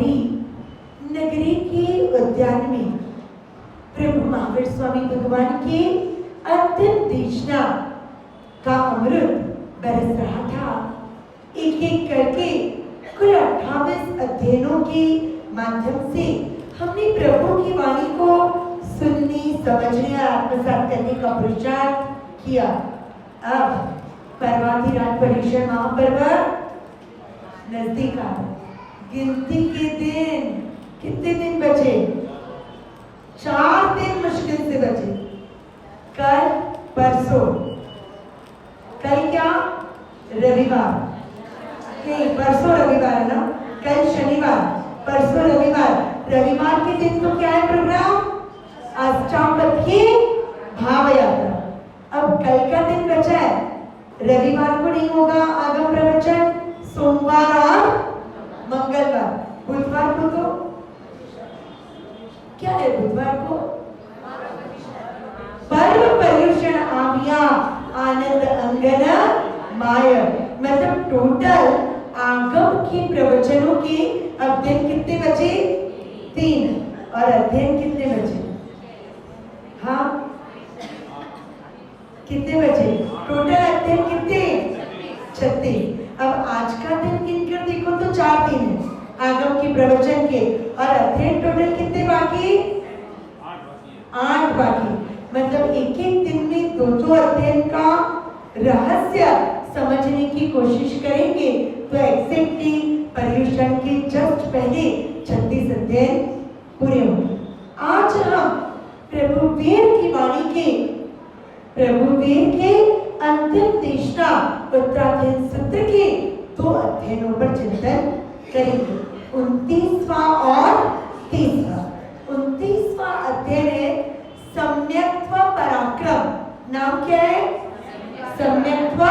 गौरी नगरी के उद्यान में प्रभु महावीर स्वामी भगवान के अंतिम देशना का अमृत बरस रहा था। एक एक करके कुल 28 अध्ययनों के माध्यम से हमने प्रभु की वाणी को सुनने, समझने और आत्मसात करने का पुरुषार्थ किया। अब पर्वाधिराज पर्युषण महापर्व नजदीक आ रहा। गिनती के दिन, कितने दिन बचे? 4 दिन मुश्किल से बचे। कल, परसों, कल क्या? रविवार नहीं, परसों रविवार है ना, कल शनिवार, परसों रविवार। रविवार के दिन तो क्या है प्रोग्राम? अष्टावक्र भाव यात्रा। अब कल का दिन बचा है, रविवार को नहीं होगा आगम प्रवचन, सोमवार और मंगलवार। बुधवार को तो क्या है? बुधवार को पर्व पर्युषण आविया आनंद अंगन माय, मतलब टोटल आगम के प्रवचनों के अध्ययन कितने बचे? 3। और अध्ययन कितने बचे? हाँ, कितने बचे? टोटल अध्ययन कितने? 36। अब आज का दिन गिनकर देखो तो 4 दिन है आगम के प्रवचन के, और अध्ययन टोटल कितने बाकी? 8 बाकी। मतलब एक एक दिन में 2-2 अध्ययन का रहस्य समझने की कोशिश करेंगे तो एग्जैक्टली पर्युषण के जस्ट पहले 36 अध्ययन पूरे होंगे। आज हम प्रभुवीर की वाणी के, प्रभुवीर के अंतिम देशना उत्तराध्ययन सूत्र के 2 अध्ययनों पर चिंतन करेंगे, 29वां और 30वां। 29वां अध्ययन है सम्यक्त्व पराक्रम। नाम क्या है? सम्यक्त्व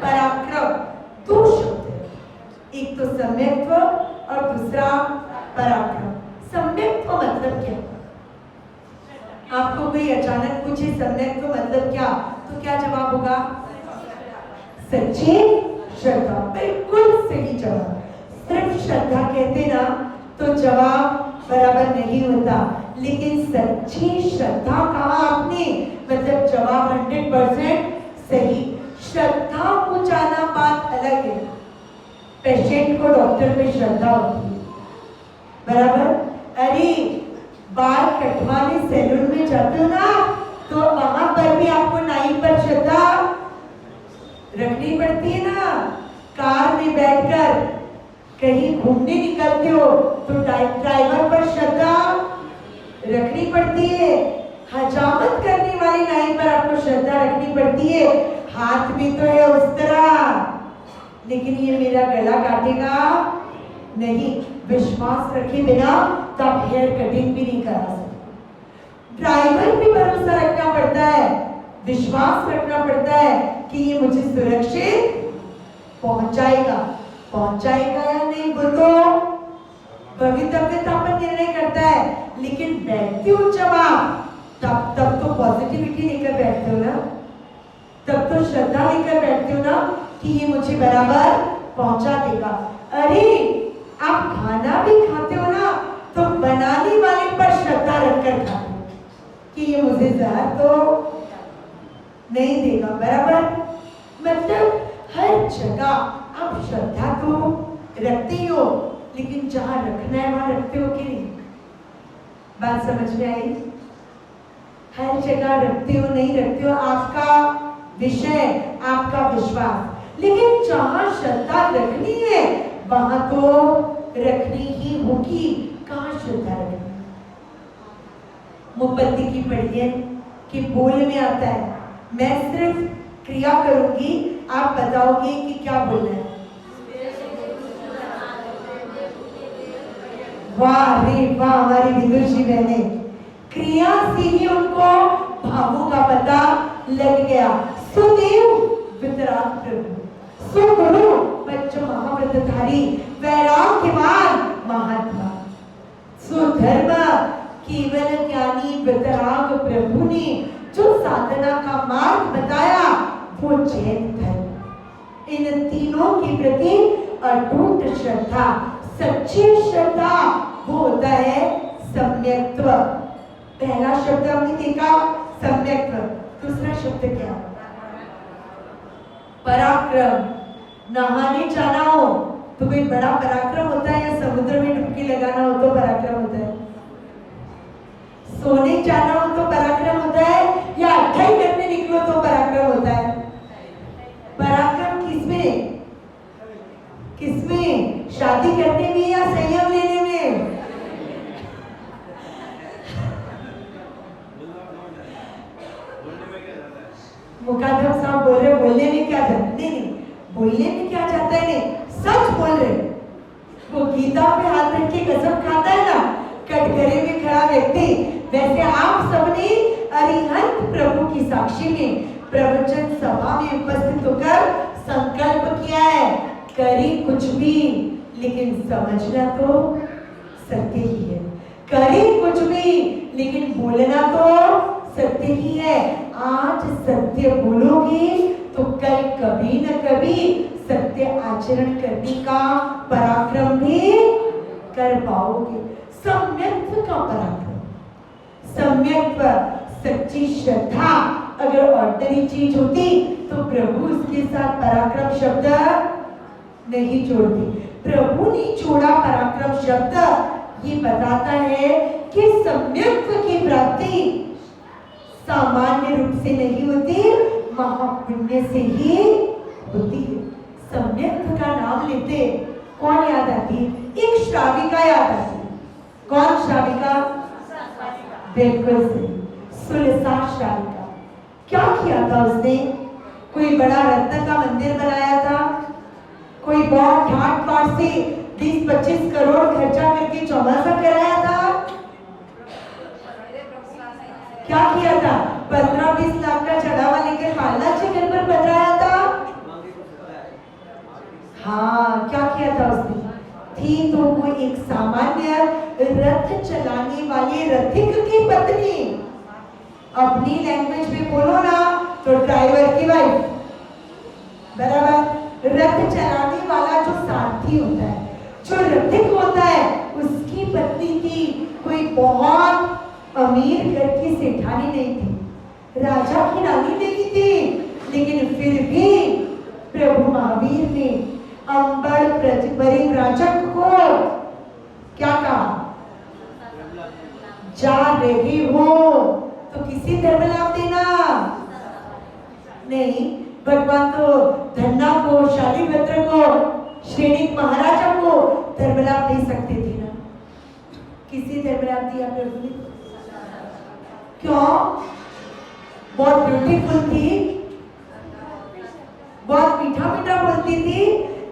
पराक्रम। 2 शब्द है, एक तो सम्यक्त्व और दूसरा पराक्रम। सम्यक्त्व मतलब क्या? आपको कोई अचानक पूछे सम्यक्त्व मतलब क्या, तो क्या जवाब होगा? सच्ची श्रद्धा। बिल्कुल सही जवाब। सिर्फ श्रद्धा कहते ना तो जवाब बराबर नहीं होता, लेकिन सच्ची श्रद्धा कहा आपने, मतलब जवाब 100% सही। श्रद्धा को जाना बात अलग है, पेशेंट को डॉक्टर पे श्रद्धा होती है, बराबर। अरे बाल कटवाने सैलून में जाते हो ना, तो वहां पर भी आपको नाई पर श्रद्धा रखनी पड़ती है ना। कार में बैठकर कहीं घूमने निकलते हो तो ड्राइवर पर श्रद्धा रखनी पड़ती है। हजामत करने वाली नाई पर आपको श्रद्धा रखनी पड़ती है। हाथ में तो है उस तरह, लेकिन ये मेरा गला काटेगा नहीं, विश्वास रखे बिना तो आप हेयर कटिंग भी नहीं करा सकते। ड्राइवर पे भरोसा रखना पड़ता है, विश्वास रखना पड़ता है कि ये मुझे सुरक्षित पहुंचाएगा या नहीं, वो तो भवितव्यता पर निर्णय करता है। लेकिन बैठते हो जब आप, तब तो पॉजिटिविटी लेकर बैठते हो ना, तब तो श्रद्धा लेकर बैठते हो ना कि ये मुझे बराबर पहुंचा देगा। अरे आप खाना भी खाते हो ना, तो बनाने वाले पर श्रद्धा रखकर खाते हो कि ये मुझे जहर तो नहीं देगा, बराबर। मतलब हर जगह आप श्रद्धा तो रखते ही हो, लेकिन जहां रखना है वहां रखते हो कि नहीं? बात समझ में आई? हर जगह रखते हो नहीं रखते हो आपका विषय, आपका विश्वास, लेकिन जहां श्रद्धा रखनी है वहां तो रखनी ही होगी। कहां श्रद्धा रखनी? मुपत्ति की पढ़िए कि बोल में आता है, मैं सिर्फ क्रिया करूंगी, आप बताओगे कि क्या बोलना है। वाह रे वाह, हमारी विदुर जी बहने, क्रिया से ही उनको भावों का पता लग गया। सुदेव वितराग प्रभु, सुगुरु बच्च महाव्रतधारी, वैराग्यवान महात्मा, सुधर्म केवल ज्ञानी वितराग प्रभु ने जो साधना का मार्ग बताया वो जैन धर्म। इन तीनों के प्रति अटूट श्रद्धा, सच्ची श्रद्धा वो होता है सम्यक्त्व। पहला शब्द हमने देखा सम्यक्त्व, दूसरा शब्द क्या? पराक्रम। नहाने जाना हो तो कोई बड़ा पराक्रम होता है, या समुद्र में डुबकी लगाना हो तो पराक्रम होता है? सोने जाना हो तो पराक्रम होता है, या अट्ठाई करने निकलो तो पराक्रम होता है? पराक्रम किसमें? किसमें? शादी करने में या संयम लेने में? मुकादम साहब बोल रहे बोलने में क्या जाता? नहीं, बोलने में क्या जाता है? नहीं, सच बोल रहे। वो गीता पे हाथ रख के कसम खाता है ना, कटघरे में खड़ा व्यक्ति, वैसे आप सबने अरिहंत प्रभु की साक्षी में प्रवचन सभा में उपस्थित होकर संकल्प किया है, करी कुछ भी लेकिन समझना तो सत्य ही है। करी कुछ भी लेकिन बोलना तो सत्य ही है। आज सत्य बोलोगे तो कल कभी न कभी सत्य आचरण करने का पराक्रम भी कर पाओगे। सम्यक्त्व का पराक्रम, सम्यक्त्व, सच्ची श्रद्धा अगर ऑर्डिनरी चीज होती तो प्रभु उसके साथ पराक्रम शब्द नहीं जोड़ती। प्रभु ने जोड़ा पराक्रम शब्द। ये बताता है कि सम्यक्त्व की प्राप्ति सामान्य रूप से नहीं होती, महापुण्य से ही होती है। सम्यक्त्व का नाम लेते कौन याद आती है? एक श्राविका याद आती है। कौन श्राविका? बिल्कुल सही, सुलसा श्राविका। क्या किया था उसने? कोई बड़ा रत्न का मंदिर बनाया था, कोई बहुत ठाट बाट से 20-25 करोड़ खर्चा करके चौमासा कराया था। क्या किया था? 15-20 लाख का चढ़ावा लेकर पालना जी घर पर बजाया था। हाँ, क्या किया था उसने? थी तो वो एक सामान्य रथ चलाने वाले रथिक की पत्नी। अपनी लैंग्वेज में बोलो ना तो ड्राइवर की वाइफ, बराबर। रथ चलाने वाला जो सारथी होता है, जो रथिक होता है, उसकी पत्नी थी। कोई बहुत अमीर घर की सेठानी नहीं थी, राजा की रानी नहीं थी, लेकिन फिर भी प्रभु महावीर ने अंबर परिव्राजक को क्या कहा? जा रहे हो तो किसी धर्म लाभ देना नहीं। भगवान तो धन्ना को, शालीभद्र को, श्रेणिक महाराजा को धर्मलाभ दे सकते थे ना, किसी धर्मलाभ दिया प्रभु ने? क्यों? बहुत ब्यूटीफुल थी, बहुत मीठा मीठा बोलती थी।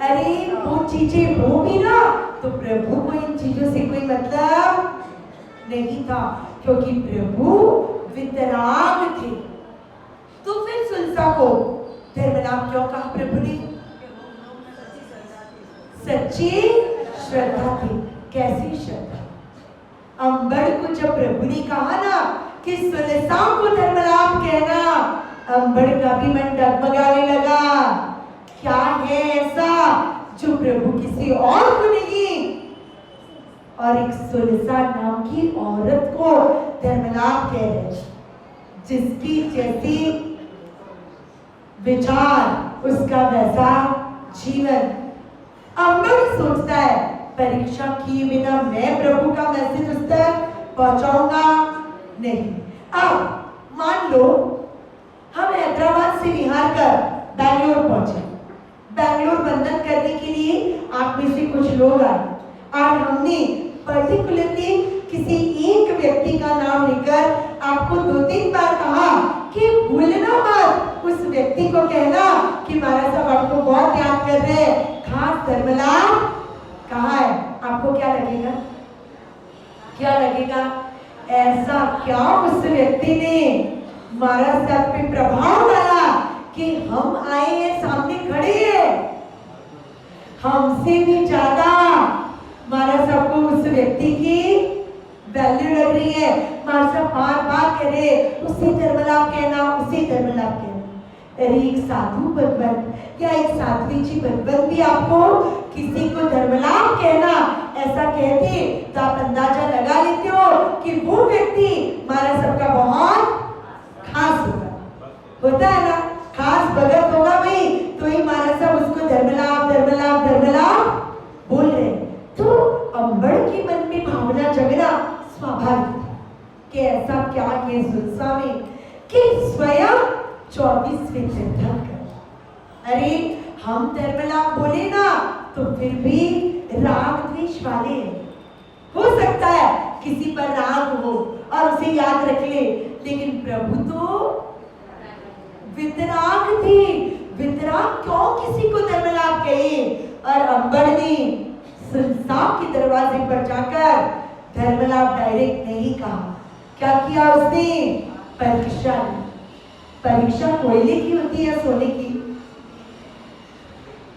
अरे वो चीजें होगी ना तो प्रभु को इन चीजों से कोई मतलब नहीं था, क्योंकि प्रभु वितराग थे। तो फिर सुलसा को धर्मलाभ क्यों कहा प्रभु ने? सच्ची श्रद्धा थी। कैसी श्रद्धा? अंबर को जब प्रभु ने कहा ना कि सुलसा को धर्मलाभ कहना, अंबर का भी मन डगमगाने लगा। क्या है ऐसा जो प्रभु किसी और को नहीं, और एक सुलसा नाम की औरत को धर्मलाभ कह रहे, जिसकी जैसी विचार उसका वैसा जीवन। अंबर सोचता है परीक्षा किए बिना मैं प्रभु का मैसेज उस तक पहुंचाऊंगा नहीं। अब मान लो हम हैदराबाद से बिहार कर बैंगलोर पहुंचे। बैंगलोर बंधन करने के लिए आप में से कुछ लोग आए और हमने पर्टिकुलरली किसी एक व्यक्ति का नाम लेकर आपको 2-3 बार कहा कि भूलना मत उस व्यक्ति को कहना कि महाराज साहब आपको बहुत याद कर रहे हैं, खास धर्मलाभ कहाँ है। आपको क्या लगेगा? क्या लगेगा? ऐसा क्या उस व्यक्ति ने महाराज साहब पे प्रभाव डाला कि हम आए हैं, सामने खड़े हैं, हमसे भी ज्यादा महाराज साहब को उस व्यक्ति की वैल्यू लग रही है। महाराज साहब बार बार कह रहे उसी धर्मलाभ कहना, उसी धर्मलाभ कहना। अरे एक साधु भगवंत या एक साध्वी जी भगवंत भी आपको किसी को धर्मलाभ कहना ऐसा कहते तो आप अंदाजा लगा लेते हो कि वो व्यक्ति महाराज सबका बहुत खास होता है ना, खास भगत होगा भाई, तो ही महाराज साहब उसको धर्मलाभ धर्मलाभ धर्मलाभ बोल रहे। तो अंबड़ के मन में भावना जगना स्वाभाविक था कि ऐसा क्या किए सुरसा में कि स्वयं 24वें तीर्थंकर, अरे हम धर्मलाभ बोले ना तो फिर भी राग द्वेष वाले हो सकता है किसी पर राग हो और उसे याद रख ले, लेकिन प्रभु तो वितराग थे, वितराग क्यों किसी को धर्मलाभ कहे। और अंबड़ ने संसार के दरवाजे पर जाकर धर्मलाभ डायरेक्ट नहीं कहा, क्या किया उसने, परीक्षा ली। परीक्षा कोयले की होती है सोने की।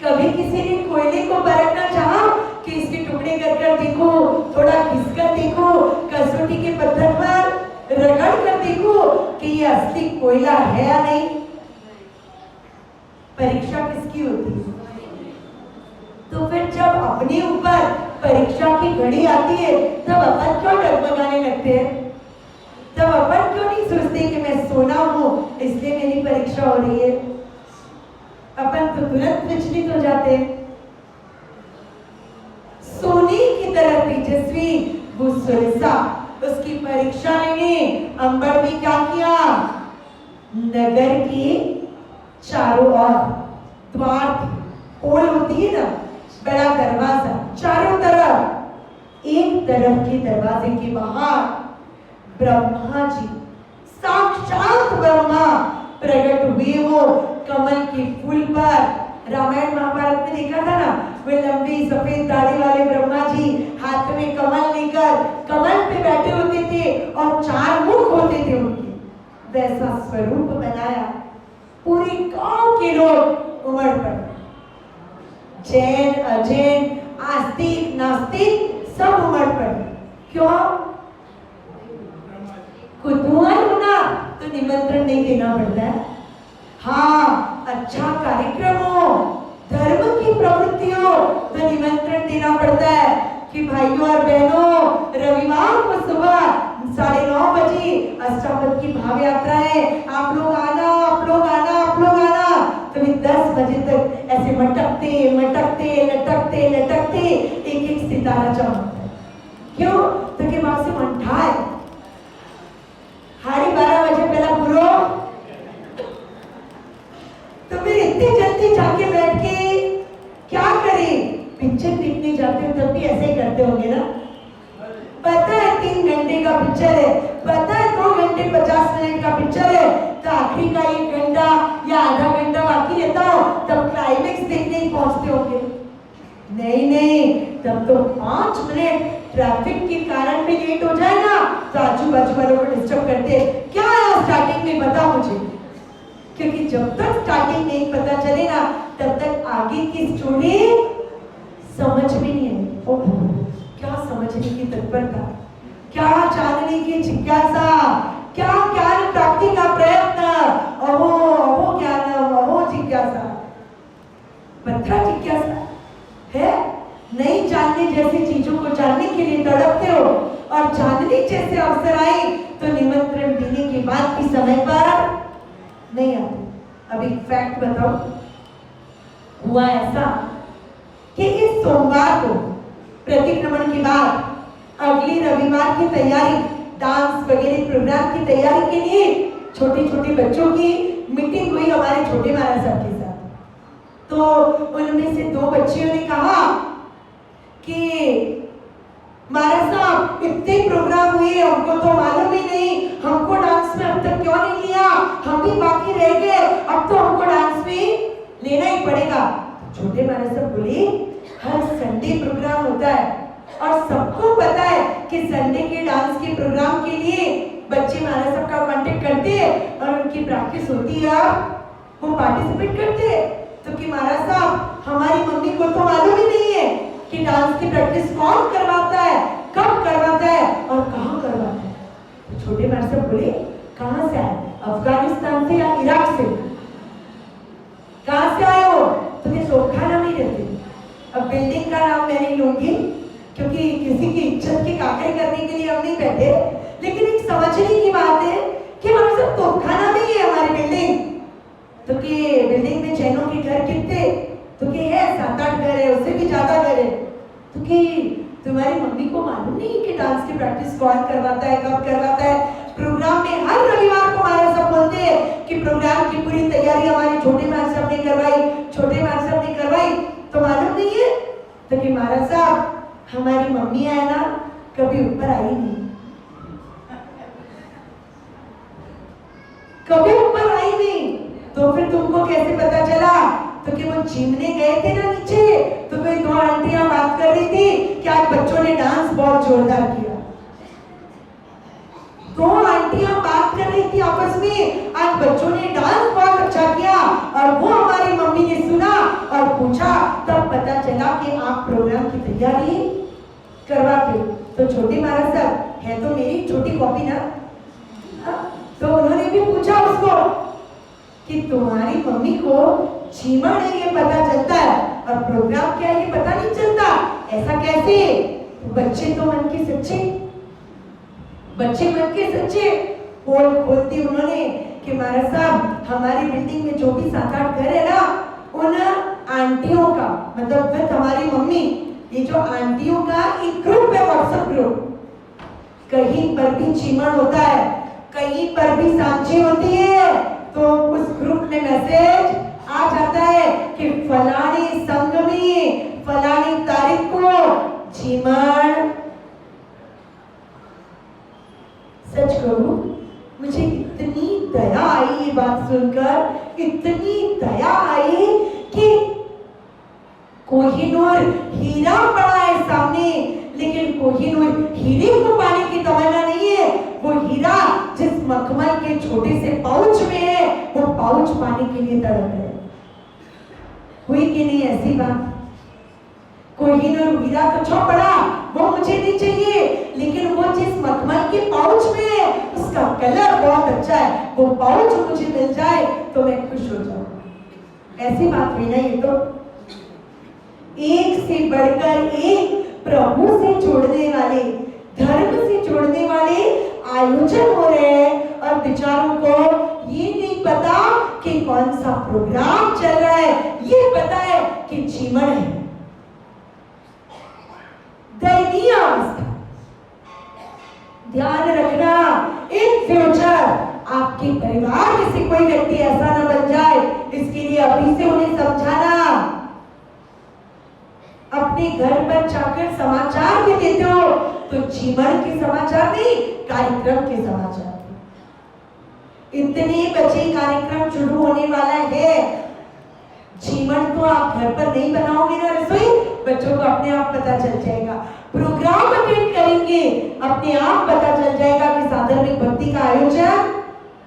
कभी किसी ने कोयले को परखना चाहा कि इसके टुकड़े कर कर देखो, थोड़ा घिस कर देखो, कसौटी के पत्थर पर रगड़ कर देखो कि ये असली कोयला है या नहीं। परीक्षा किसकी होती है? तो फिर जब अपने ऊपर परीक्षा की घड़ी आती है तब अपन क्यों डगमगाने लगते हैं? तब अपन क्यों नहीं सोचते कि मैं सोना हूं इसलिए मेरी परीक्षा हो रही है? अपन तो तुरंत विचलित हो जाते हैं। सोने की तरह तेजस्वी वो सुरसा, उसकी परीक्षा लेने अंबड़ ने क्या किया, नगर के चारों ओर द्वार पोल होती है ना, बड़ा दरवाजा, चारों तरफ एक तरफ के दरवाजे के बाहर ब्रह्मा जी, साक्षात ब्रह्मा प्रकट हुए। वो कमल के फूल पर, रामायण महाभारत में देखा था ना, वे लंबी सफेद दाढ़ी वाले ब्रह्मा जी हाथ में कमल लेकर कमल पे बैठे होते थे और 4 मुख होते थे उनके, वैसा स्वरूप बनाया। पूरे गांव के लोग उमड़ पड़े, जैन अजैन आस्तिक नास्तिक सब उमड़ पड़े। क्यों? कुतूहल होना तो निमंत्रण नहीं देना पड़ता है। हाँ, अच्छा कार्यक्रम हो, धर्म की प्रवृत्ति हो तो निमंत्रण देना पड़ता है कि भाइयों और बहनों, रविवार को सुबह 9:30 बजे अष्टावक्र की भाव यात्रा है, आप लोग आना, आप लोग आना, आप लोग आना। तो 10 बजे तक ऐसे मटकते मटकते लटकते लटकते एक एक सितारा चमकता है। क्यों? तो के बाद से मंठा है, 12:30 बजे पहला पूरा, तो फिर इतनी जल्दी जाके बैठ के क्या करें? पिक्चर देखने जाते हो तब भी ऐसे ही करते होंगे ना। पता है 3 घंटे का पिक्चर है, पता है 2 घंटे 50 मिनट का पिक्चर है, तो आखिरी का 1 घंटा या आधा घंटा बाकी रहता हो तब क्लाइमेक्स देखने ही पहुंचते होंगे। नहीं नहीं, तब तो 5 मिनट ट्रैफिक के कारण भी लेट हो जाए ना तो आजू बाजू वालों को डिस्टर्ब करते हैं, क्या है स्टार्टिंग में बता मुझे, क्योंकि जब तक स्टार्टिंग नहीं पता चले ना तब तक आगे की स्टोरी समझ में नहीं आई। ओह, क्या समझने की तत्परता, क्या जानने की जिज्ञासा, क्या ज्ञान प्राप्ति का प्रयत्न, अहो अहो ज्ञानम अहो जिज्ञासा, बद्रा जिज्ञासा है। नहीं जानने जैसी चीजों को जानने के लिए तड़पते हो और जानने जैसे अवसर आए तो निमंत्रण देने के बाद भी समय पर नहीं आते। अब एक फैक्ट बताओ, हुआ ऐसा कि इस सोमवार को प्रतिक्रमण के बाद अगले रविवार की तैयारी, डांस वगैरह प्रोग्राम की तैयारी के लिए छोटे छोटे बच्चों की मीटिंग हुई हमारे छोटे महाराज साहब के साथ। तो उनमें से 2 बच्चियों ने कहा कि महाराज साहब इतने प्रोग्राम हुए, हमको तो मालूम ही नहीं, हमको डांस में अब तक क्यों नहीं लिया, हम भी बाकी रह गए, अब तो हमको डांस में लेना ही पड़ेगा। छोटे महाराज साहब बोले, हर संडे प्रोग्राम होता है और सबको पता है कि संडे के डांस के प्रोग्राम के लिए बच्चे महाराज साहब का कांटेक्ट करते हैं और उनकी प्रैक्टिस होती है, वो पार्टिसिपेट करते हैं। तो कि महाराज साहब हमारी मम्मी को तो मालूम ही नहीं है कि डांस की प्रैक्टिस कौन करवाता है, कब करवाता है और कहाँ करवाता है। तो छोटे महाराज साहब बोले, कहाँ से आए, अफगानिस्तान से या इराक से, कहाँ से आए हो? तो ये तोपखाना में रहते। अब बिल्डिंग का नाम मैं नहीं लूंगी क्योंकि लेकिन एक समझने की बात है कि हमारे सब तोपखाना में ही है हमारी बिल्डिंग। तो कि बिल्डिंग में जैनों के घर कितने, तो कि है 7-8 घर है, उससे भी ज्यादा घर है। तो कि तुम्हारी मम्मी को मालूम नहीं कि डांस की प्रैक्टिस कौन करवाता है, कब करवाता है? प्रोग्राम में हर रविवार को हमारे सब बोलते हैं कि प्रोग्राम की पूरी तैयारी हमारे छोटे महाराज साहब ने करवाई, छोटे महाराज साहब ने करवाई। तो मालूम नहीं है? तो कि महाराज साहब हमारी मम्मी है ना, कभी ऊपर आई नहीं, कभी ऊपर आई नहीं। तो फिर तुमको कैसे पता चला? तो कि वो चीमने गए थे ना नीचे, तो कोई 2 आंटियां बात कर रही थी कि आज बच्चों ने डांस बहुत जोरदार किया। 2 आंटियां बात कर रही थी आपस में, आज बच्चों ने डांस बहुत अच्छा किया। और वो हमारी मम्मी ने सुना और पूछा, तब पता चला कि आप प्रोग्राम की तैयारी करवाते। तो छोटे महाराज साहब है तो मेरी छोटी कॉपी ना, तो उन्होंने भी पूछा उसको कि तुम्हारी मम्मी को चीमड़ है ये पता चलता है और प्रोग्राम क्या है ये पता नहीं चलता, ऐसा कैसे? बच्चे तो मन के सच्चे, बच्चे मन के सच्चे। पोल खोलती उन्होंने कि महाराज साहब हमारी बिल्डिंग में जो भी 7-8 घर है ना, उन आंटियों का मतलब विद हमारी मम्मी, ये जो आंटियों का एक ग्रुप है, व्हाट्सएप ग्रुप। कहीं पर भी चीमड़ होता है, कहीं पर भी सांची होती है, तो उस ग्रुप में मैसेज आ जाता है कि फलानी संघ में फलानी तारीख को चीमड़। सच कहूं मुझे इतनी दया आई ये बात सुनकर, इतनी दया आई कि कोहिनूर हीरा पड़ा है सामने, लेकिन कोहिनूर हीरे को पाने की तमन्ना नहीं है। वो हीरा जिस मखमल के छोटे से पाउच में है, वो पाउच पाने के लिए तड़प है। हुई कि नहीं ऐसी बात? कोहिनूर हीरा तो छो पड़ा, वो मुझे नहीं चाहिए, लेकिन वो जिस मखमल के पाउच में है उसका कलर बहुत अच्छा है, वो पाउच मुझे मिल जाए तो मैं खुश हो जाऊं। ऐसी बात हुई ना ये तो। एक से बढ़कर एक प्रभु से जोड़ने वाले, धर्म से जोड़ने वाले आयोजन हो रहे हैं और बेचारों को ये नहीं पता कि कौन सा प्रोग्राम चल रहा है, ये पता है कि चीमड़ है। दयनीय अवस्था। ध्यान रखना, इन फ्यूचर आपके परिवार में से कोई व्यक्ति ऐसा न बन जाए, इसके लिए अभी से उन्हें समझाना। अपने घर पर जाकर समाचार भी देते हो तो चीमड़ के समाचार नहीं, कार्यक्रम के समाचार। इतने बजे कार्यक्रम शुरू होने वाला है, चीमड़ तो आप घर पर नहीं बनाओगे ना रसोई, बच्चों को अपने आप पता चल जाएगा। प्रोग्राम अटेंड करेंगे, अपने आप पता चल जाएगा कि साधर्मिक भक्ति का आयोजन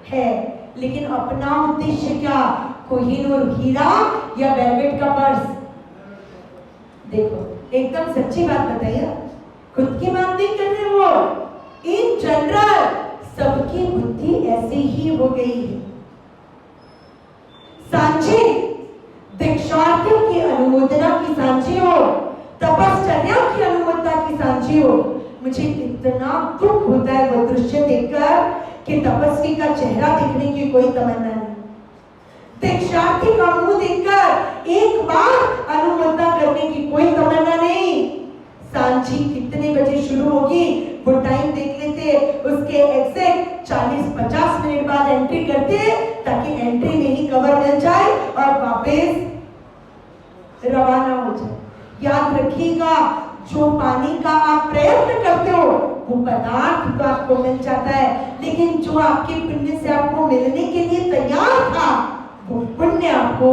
है, लेकिन अपना उद्देश्य क्या? कोहिनूर हीरा या वेलवेट का पर्स? देखो एकदम सच्ची बात बताइए, खुद की बात नहीं कर रहे वो, इन जनरल सबकी बुद्धि ऐसी ही हो गई है। सांची दीक्षार्थियों की अनुमोदना की सांची हो, तपश्चर्या की अनुमोदना की सांची हो। मुझे इतना दुख होता है वो दृश्य देखकर कि तपस्वी का चेहरा देखने की कोई तमन्ना नहीं, दीक्षार्थी का मुंह देखकर एक बार अनुमोदना करने की कोई तमन्ना नहीं। सांची कितने बजे शुरू होगी वो टाइम देख लेते, उसके एग्जैक्ट 40-50 मिनट बाद एंट्री करते ताकि एंट्री में ही कवर मिल जाए और वापस रवाना हो जाए। याद रखिएगा, जो पानी का आप प्रयत्न करते हो वो पदार्थ तो आपको मिल जाता है, लेकिन जो आपके पुण्य से आपको मिलने के लिए तैयार था वो पुण्य आपको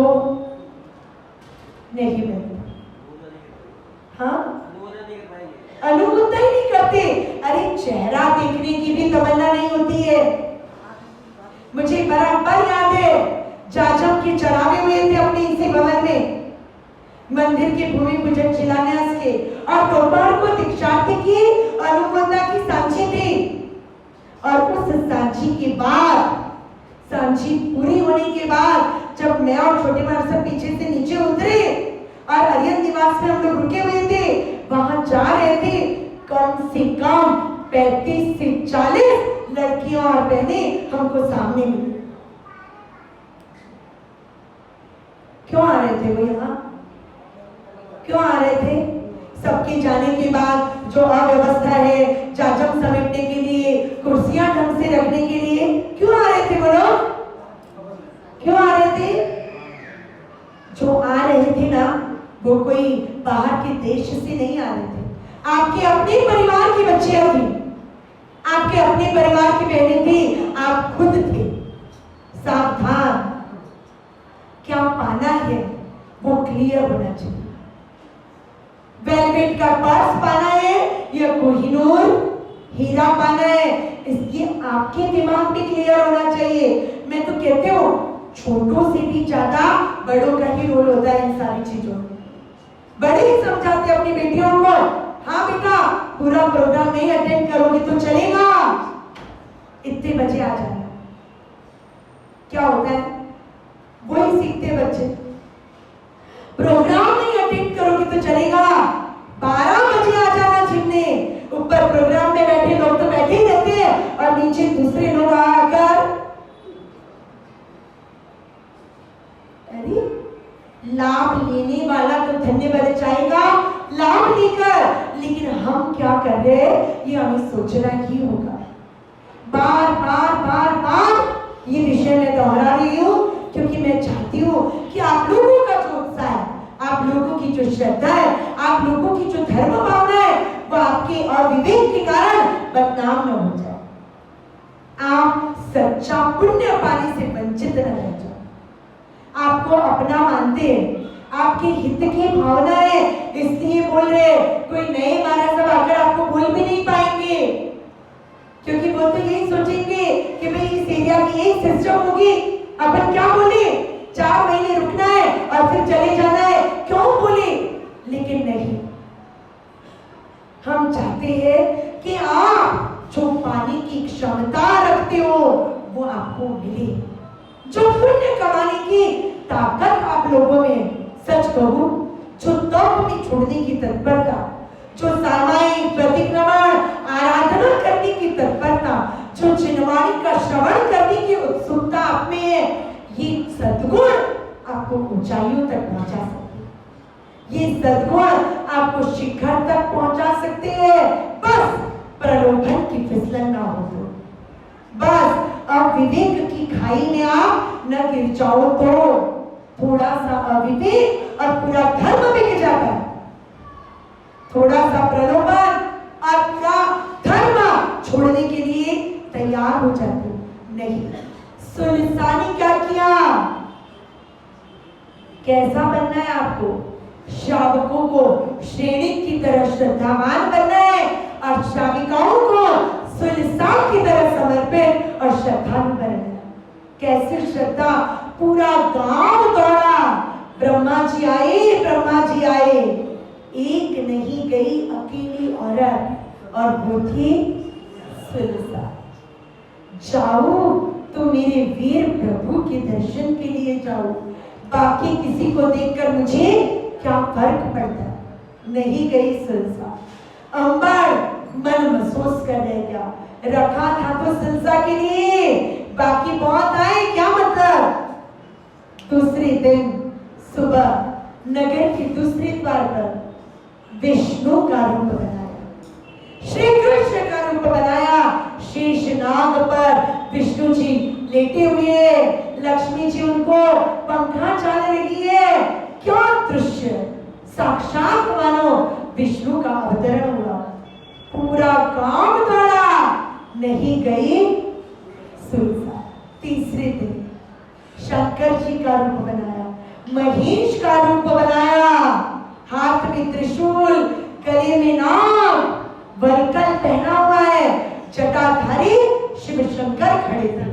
नहीं मिलता। हाँ, अनुमोदन ही नहीं करते। अरे चेहरा देखने की भी तमन्ना नहीं होती है। मुझे बराबर याद है, जाजम के चढ़ावे हुए थे अपने इसी भवन में, मंदिर के भूमि पूजन शिलान्यास के, और दोपहर को दीक्षार्थी की अनुमोदना की सांची थी। और उस सांची के बाद, सांची पूरी होने के बाद, जब मैं और छोटे महाराज सब पीछे से नीचे उतरे और अरियन निवास में हम लोग रुके हुए थे, वहां जा रहे थे, कम से कम 35 से 40 लड़कियां और बहनें हमको सामने मिली। क्यों आ रहे थे वो यहाँ? क्यों आ रहे थे? सबके जाने के बाद जो अव्यवस्था है, चाचम समेटने के लिए, कुर्सियां ढंग से रखने के लिए क्यों आ रहे थे वो लोग? क्यों आ रहे थे? जो आ रहे थे ना, वो कोई बाहर के देश से नहीं आ रहे थे। आपके अपने परिवार की बच्चियां थी, आपके अपने परिवार की बहनें थी, आप खुद थे। सावधान, क्या पाना है वो क्लियर होना चाहिए। वेलवेट का पर्स पाना है या कोहिनूर हीरा पाना है, इसलिए आपके दिमाग में क्लियर होना चाहिए। मैं तो कहती हूँ छोटों से भी ज्यादा बड़ों का ही रोल होता है इन सारी चीजों में। बड़े ही समझाते अपनी बेटियों को, हाँ बेटा पूरा प्रोग्राम नहीं अटेंड करोगे तो चलेगा, इतने बजे आ जाना। क्या होता है? वही सीखते बच्चे। प्रोग्राम नहीं अटेंड करोगे तो चलेगा, 12 बजे आ जाना जिमने। ऊपर प्रोग्राम में बैठे लोग तो बैठे ही रहते हैं और नीचे दूसरे लोग आकर अरे लाभ लेने वाला तो धन्यवाद चाहेगा लाभ लेकर, लेकिन हम क्या कर रहे हैं ये हमें सोचना ही होगा। बार बार बार बार ये विषय मैं दोहरा रही हूँ क्योंकि मैं चाहती हूँ कि आप लोगों का जो उत्साह है, आप लोगों की जो श्रद्धा है, आप लोगों की जो धर्म भावना है, वो आपके अविवेक के कारण बदनाम न हो जाए, आप सच्चा पुण्य पाने से वंचित न रह जाए। आपको अपना मानते हैं, आपके हित की भावना है, इसलिए बोल रहे। कोई नए महाराज सब आकर आपको बोल भी नहीं पाएंगे, क्योंकि वो तो यही सोचेंगे कि भाई इस एरिया की यही सिस्टम होगी, अपन क्या बोले, 4 महीने रुकना है और फिर चले जाना है, क्यों बोले। लेकिन नहीं, हम चाहते हैं कि आप जो पाने की क्षमता रखते हो वो आपको मिले, जो पुण्य कमाने की ताकत आप लोगों में, सच कहूं जो तप में छोड़ने की तत्परता, जो सामायिक प्रतिक्रमण आराधना करने की तत्परता, जो चिन्हवाणी का श्रवण करने की उत्सुकता आप में है, ये सद्गुण आपको ऊंचाइयों तक पहुंचा सकते हैं। ये सद्गुण आपको शिखर तक पहुंचा सकते हैं। बस प्रलोभन की फिसलन ना हो तो, बस अब विवेक की खाई में आप न गिर जाओ तो। थोड़ा सा अविवेक और पूरा धर्म बिक जाता है, थोड़ा सा प्रलोभन और पूरा धर्म छोड़ने के लिए तैयार हो जाते। नहीं, सुल्तानी क्या किया? कैसा बनना है आपको? श्रावकों को श्रेणी की तरह श्रद्धावान बनना है और श्राविकाओं को सुल्तान की तरह समर्पित और श्रद्धालु बनना है। कैसे श्रद्धा? पूरा गांव दौड़ा, ब्रह्मा जी आए, ब्रह्मा जी आए। एक नहीं गई अकेली औरत और वो थी सुल्तान। जाओ तो मेरे वीर प्रभु के दर्शन के लिए जाओ, बाकी किसी को देखकर मुझे क्या फर्क पड़ता। नहीं गई सुल्तान। अंबर मन महसूस कर रह गया, रखा था तो सिलसा के लिए, बाकी बहुत आए, क्या मतलब। दूसरे दिन सुबह नगर के दूसरे द्वार पर विष्णु का रूप बनाया, श्री कृष्ण का रूप बनाया। शेषनाग पर विष्णु जी लेटे हुए, लक्ष्मी जी उनको पंखा चलाने लगी है। क्या दृश्य, साक्षात मानो विष्णु का अवतरण हुआ। पूरा गांव दौड़ा, नहीं गई सुल्तान। तीसरे दिन शंकर जी का रूप बनाया, महेश का रूप बनाया, हाथ में त्रिशूल, गले में नाग, वरकल पहना हुआ है, जटाधारी शिव शंकर खड़े थे।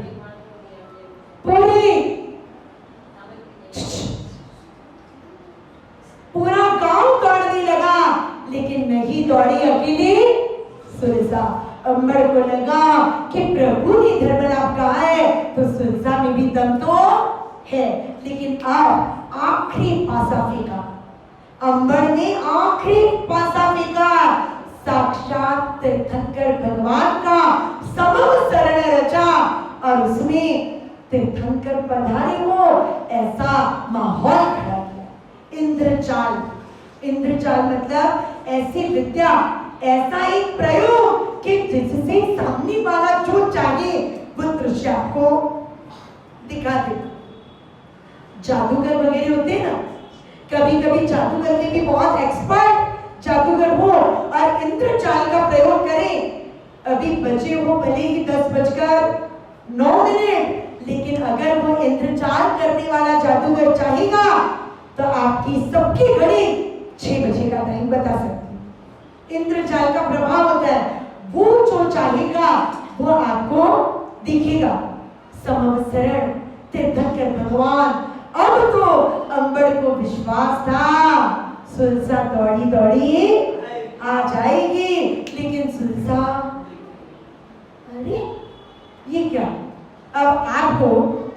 पूरा गांव दौड़ने लगा, लेकिन नहीं दौड़ी अकेली सुरसा। अंबर को लगा कि प्रभु ने धर्मलाभ कहा है तो सुरसा में भी दम तो है, लेकिन अब आखिरी पासा फेंका। अंबर ने आखिरी पासा फेंका, साक्षात तीर्थंकर भगवान का समव शरण रचा और उसमें तीर्थंकर पधारे हो ऐसा माहौल खड़ा किया। इंद्रचाल मतलब ऐसी विद्या, ऐसा एक प्रयोग कि जिससे सामने वाला जो चाहे वो दृश्य आपको दिखा दे। जादूगर वगैरह होते हैं ना, कभी कभी जादूगर में भी बहुत एक्सपर्ट जादूगर हो और इंद्रचाल का प्रयोग करें। अभी बजे हो भले ही 10:09, लेकिन अगर वो इंद्रचाल करने वाला जादूगर चाहेगा तो आपकी सबकी घड़ी 6 बजे का टाइम बता सकती है। इंद्रचाल का प्रभाव होता है, वो जो चाहेगा वो आपको दिखेगा। समवसरण तीर्थंकर भगवान, अब तो अंबर को विश्वास था सुलसा दौड़ी दौड़ी आ जाएगी, लेकिन सुलसा अरे ये क्या, अब आपको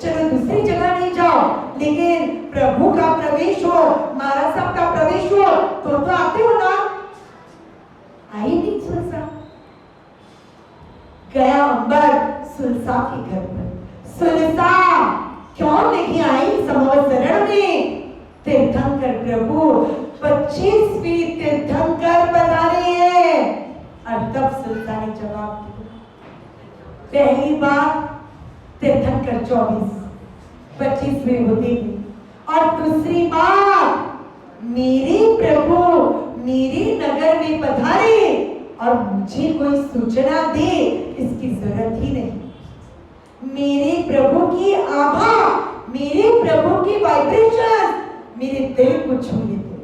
चलो दूसरी जगह नहीं जाओ, लेकिन प्रभु का प्रवेश हो, महाराज साहब का प्रवेश हो तो आते हो ना। आई नहीं सुलसा, गया अंबर सुलसा के घर पर। सुलसा क्यों नहीं आई समवसरण में? तीर्थंकर प्रभु 25वीं तीर्थंकर पधारे हैं। और तब सुलसा ने जवाब दिया, पहली बार तीर्थंकर 25वें होते थे, और दूसरी बार मेरे प्रभु मेरे नगर में पधारे और मुझे कोई सूचना दे इसकी जरूरत ही नहीं। मेरे प्रभु की आभा, मेरे प्रभु की वाइब्रेशन मेरे दिल को छू लेते।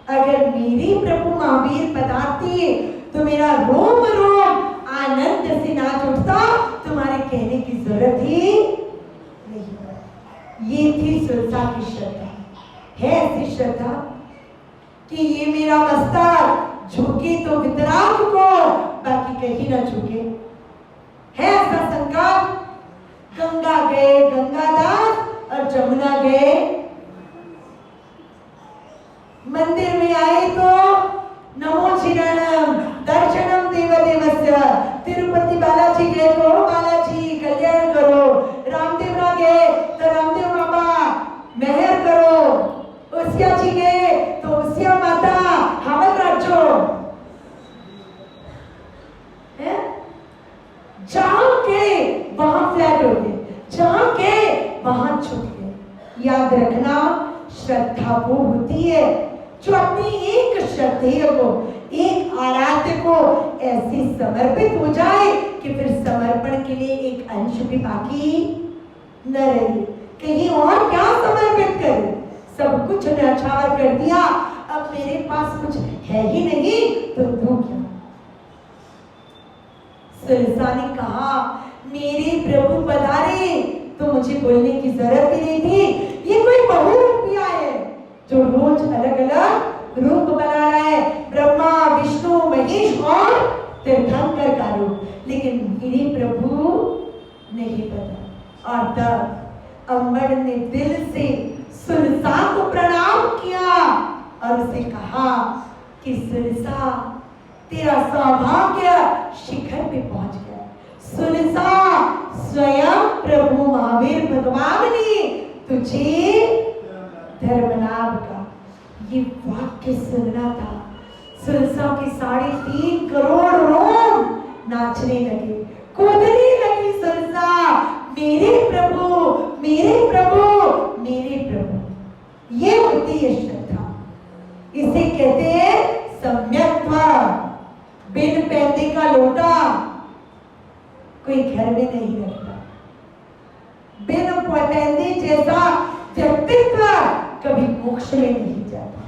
अगर मेरे प्रभु महावीर पधारते तो मेरा रोम रोम आनंद से नाच उठता, तुम्हारे कहने की जरूरत ही नहीं। ये थी सुलसा की श्रद्धा। है ऐसी श्रद्धा कि ये मेरा मस्तक झुके तो वितराग को, बाकी कहीं ना झुके। है ऐसा संकल्प? गंगा गए गंगादास और जमुना गए, मंदिर में आए तो नमो चिरणम दर्शनम देवदेवस्य, तिरुपति बालाजी गए तो बालाजी कल्याण करो, रामदेवरा गए तो रामदेव बाबा मेहर करो, उसिया जी गए तो उसिया माता हवन रखो। जहां के वहां फ्लैट हो गए, जहां के वहां छुट गए। याद रखना, श्रद्धा वो होती है जो अपनी एक श्रद्धेय को, एक आराध्य को ऐसे समर्पित हो जाए कि फिर समर्पण के लिए एक अंश भी बाकी न रहे। कहीं और क्या समर्पित करे, सब कुछ न्यौछावर कर दिया, अब मेरे पास कुछ है ही नहीं तो दूं क्या। सुलसा ने कहा, मेरे प्रभु पधारे तो मुझे बोलने की जरूरत भी नहीं थी। ये कोई बहुरूपिया है जो रोज अलग अलग रूप बना रहा है, ब्रह्मा विष्णु महेश और तीर्थंकर का रूप, लेकिन मेरे प्रभु नहीं पता। और तब अंबर ने दिल से सुलसा को प्रणाम किया और उसे कहा कि सुलसा, तेरा सौभाग्य शिखर पे पहुंच गया। सुलसा, स्वयं प्रभु महावीर भगवान ने तुझे धर्मलाभ का ये वाक्य सुनना था। सुलसा के 3.5 करोड़ रोम नाचने लगे, कूदने लगी। सुलसा, मेरे प्रभु मेरे प्रभु मेरे प्रभु। ये होती है श्रद्धा, इसे कहते हैं सम्यक्त्व। बिन पैदे का लोटा कोई घर में नहीं रखता, बिन पैदे जैसा व्यक्तित्व कभी मोक्ष में नहीं जाता।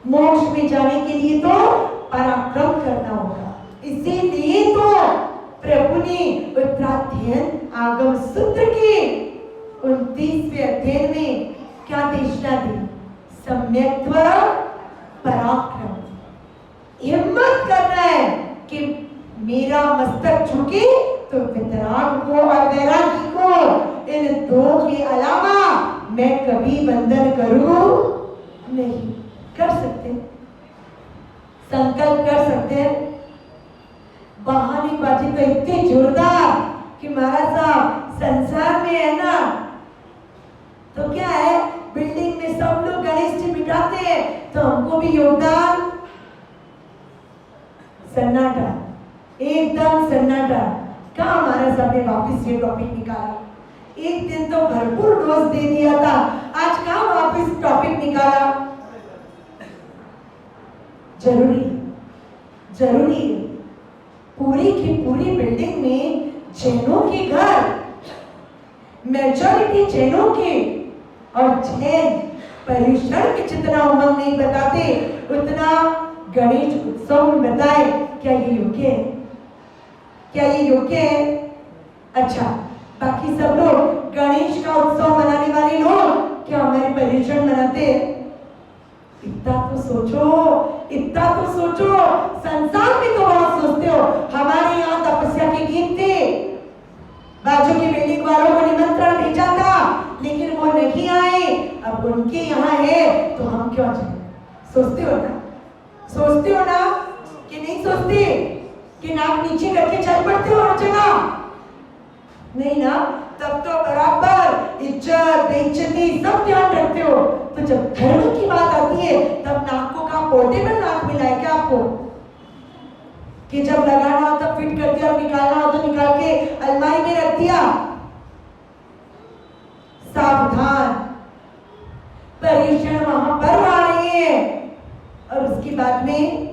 मोक्ष में जाने के लिए तो पराक्रम करना होगा। इसीलिए तो प्रभु ने उत्तराध्ययन आगम सूत्र के 29वें अध्ययन में क्या देशना दी? सम्यक्त्व पराक्रम। हिम्मत करना है कि मेरा मस्तक झुके तो वितराग को और वैरागी को, इन दो के अलावा मैं कभी बंधन करूं नहीं। कर सकते, संकल्प कर सकते हैं, बहानेबाजी तो इतनी जोरदार कि महाराज साहब संसार में है ना तो क्या है, बिल्डिंग में सब लोग गणेश जी बिठाते हैं तो हमको भी योगदान। सन्नाटा, एकदम सन्नाटा। कहाँ महाराज साहब ने वापिस ये टॉपिक निकाला? एक दिन तो भरपूर डोज दे दिया था, आज कहाँ वापिस टॉपिक निकाला? जरूरी जरूरी पूरी की पूरी बिल्डिंग में जैनों के घर, मेजॉरिटी जैनों के, और जैन पर्युषण में जितना उमंग नहीं बताते उतना गणेश उत्सव में बताए। क्या ये योग्य है? क्या ये योग्य है? अच्छा, बाकी सब लोग गणेश का उत्सव मनाने वाले लोग क्या हमारे पर्युषण मनाते? इतना तो सोचो, इतना तो सोचो। संसार में तो बहुत सोचते हो। हमारे यहाँ तपस्या के गीत थे, बाजू की बिल्डिंग वालों को निमंत्रण भेजा था लेकिन वो नहीं आए। अब उनके यहाँ है तो हम क्यों जाए? सोचते हो ना, सोचते हो ना कि नहीं सोचते? कि नाक नीचे करके चल पड़ते हो हर जगह? नहीं ना, तब तो बराबर इज्जत बेइज्जती सब ध्यान रखते हो। तो जब धर्म की बात आती है तब नाक को कहाँ पोर्टेबल नाक मिला है क्या आपको? कि जब लगाना हो तब फिट कर दिया और निकालना हो तो निकाल के अलमारी में रख दिया। सावधान, पर्युषण महापर्व आ रही है। और उसकी बाद में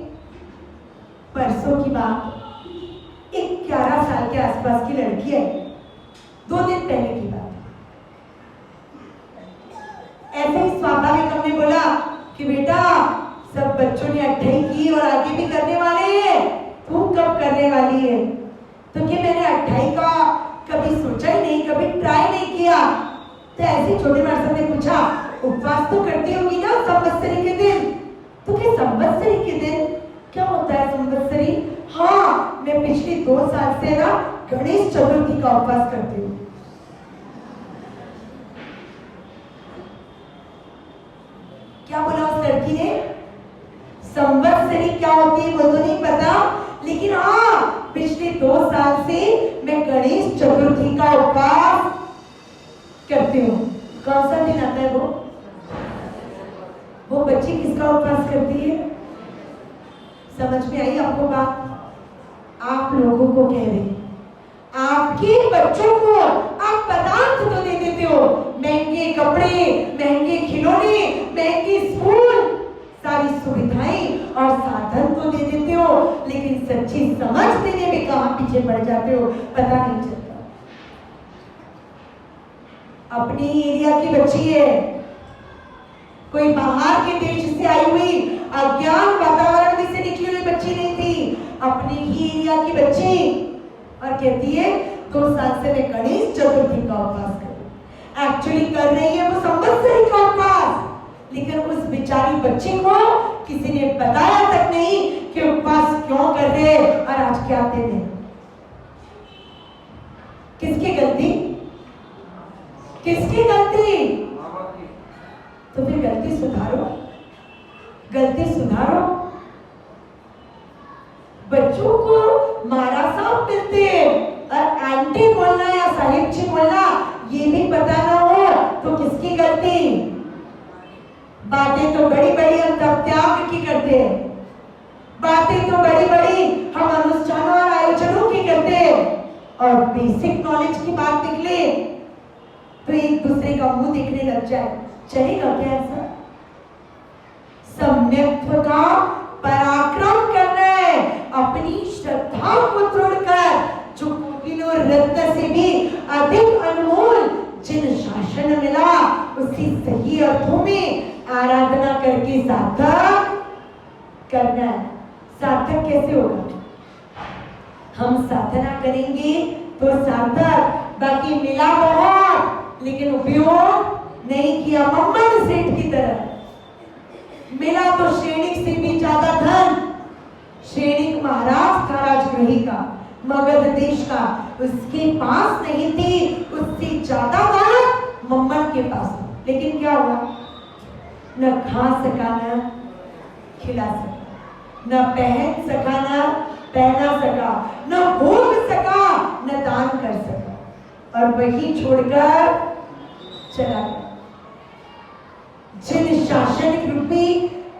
परसों की बात, एक 11 साल के आसपास की लड़की है, 2 दिन पहले की बात। ऐसे ही स्वाभाविक हमने बोला कि बेटा सब बच्चों ने 28 की और आगे भी करने वाले हैं, तू कब करने वाली है? तो कि मैंने 28 का कभी सोचा ही नहीं, कभी ट्राई नहीं किया। तो ऐसे छोटे मास्टर ने पूछा, उपवास तो करती होगी ना संवत्सरी के दिन? तो कि संवत्सरी के दिन क्या होता है संवत्सरी? हाँ, मैं पिछले 2 साल से ना गणेश चतुर्थी का उपवास करती हूँ। क्या बोला उस लड़की ने? संवत्सरी क्या होती है वो तो नहीं पता, लेकिन हाँ पिछले 2 साल से मैं गणेश चतुर्थी का उपवास करती हूँ। कौन सा दिन आता है वो बच्ची किसका उपवास करती है? समझ में आई आपको बात? आप लोगों को कह रहे हैं, आपके बच्चों को आप पदार्थ तो दे देते हो, महंगे कपड़े, महंगे खिलौने, महंगे स्कूल, सारी सुविधाएं और साधन तो दे देते हो, लेकिन सच्ची समझ देने में कहां पीछे पड़ जाते हो पता नहीं चलता। अपनी एरिया की बच्ची है, कोई बाहर के देश से आई हुई अज्ञान वातावरण में से निकली हुई बच्ची नहीं थी, अपनी ही एरिया की बच्ची, और कहती है 2 साल से मैं गणेश चतुर्थी का उपवास कर। एक्चुअली कर रही है वो संवत्सरी का उपवास, लेकिन उस बेचारी बच्ची को किसी ने बताया तक नहीं कि उपवास क्यों कर रहे और आज क्या दिन है। किसकी गलती? किसकी गलती? तो फिर गलती सुधारो, गलती सुधारो। बच्चों को मारा साहब मिलते हैं और आंटी बोलना या साहिब जी बोलना ये भी पता ना हो तो किसकी गलती? बातें तो बड़ी बड़ी हम तब त्याग की करते हैं, बातें तो बड़ी बड़ी हम अनुष्ठानों और आयोजनों की करते हैं, और बेसिक नॉलेज की बात निकले तो एक दूसरे का मुंह देखने लग जाए। चलेगा क्या ऐसा? सम्यक्त्व का पराक्रम करना है, अपनी श्रद्धा को तोड़कर, जो कोकिलों रत्न से भी अधिक अनमोल जिन शासन मिला उसकी सही अर्थों में आराधना करके सार्थक करना है। सार्थक कैसे होगा? हम साधना करेंगे तो सार्थक, बाकी मिला बहुत लेकिन उपयोग नहीं किया। मम्मन सेठ की तरह मिला तो श्रेणिक से भी ज्यादा धन, श्रेणिक महाराज था राजगृही का, मगध देश का, उसके पास नहीं थी, उससे ज्यादा धन मम्मन के पास था। लेकिन क्या हुआ? न खा सका, न खिला सका, न पहन सका, न पहना सका, न भोग सका, न दान कर सका, और वही छोड़कर चला गया। जिन शासन रूपी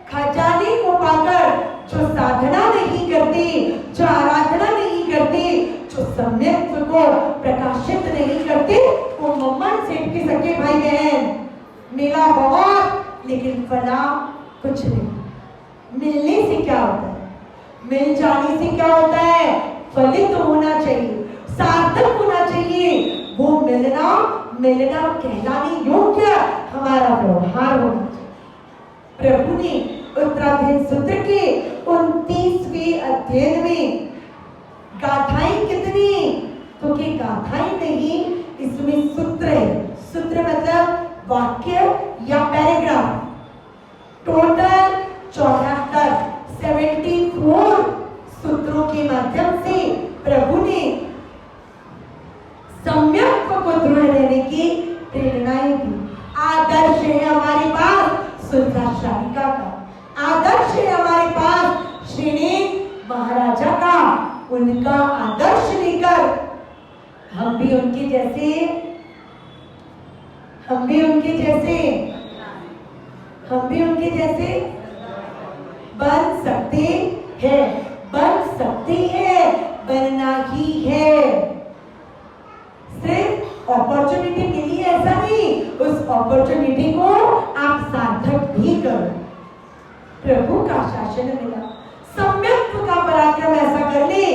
खजाने को पाकर जो साधना नहीं करती, जो आराधना नहीं करती, जो सम्यक्त्व को प्रकाशित नहीं करते, वो मम्मन सेठ के सके भाई बहन, मिला बहुत लेकिन फला कुछ नहीं। मिलने से क्या होता है, मिल जाने से क्या होता है, फलित होना चाहिए, सार्थक होना चाहिए। वो मिलना कहलाने योग्य हमारा व्यवहार होना चाहिए। प्रभु ने उत्तराधीन सूत्र के 29वें अध्याय में गाथाएं कितनी, तो कि गाथाएं नहीं, इसमें सूत्र है। सूत्र मतलब वाक्य या पैराग्राफ। टोटल 74 सूत्रों के माध्यम से प्रभु ने सम्यक को दृढ़ रहने की प्रेरणाएं दी। आदर्श है हमारे पास सुलता शालिका का, आदर्श है हमारे पास श्रीनीत महाराजा का। उनका आदर्श लेकर हम भी उनके जैसे बन सकते हैं, बनना ही है। सिर्फ अपॉर्चुनिटी मिली ऐसा नहीं, उस अपॉर्चुनिटी को आप सार्थक भी करो। प्रभु का शासन मिला, सम्यक्त्व का पराक्रम ऐसा कर ले,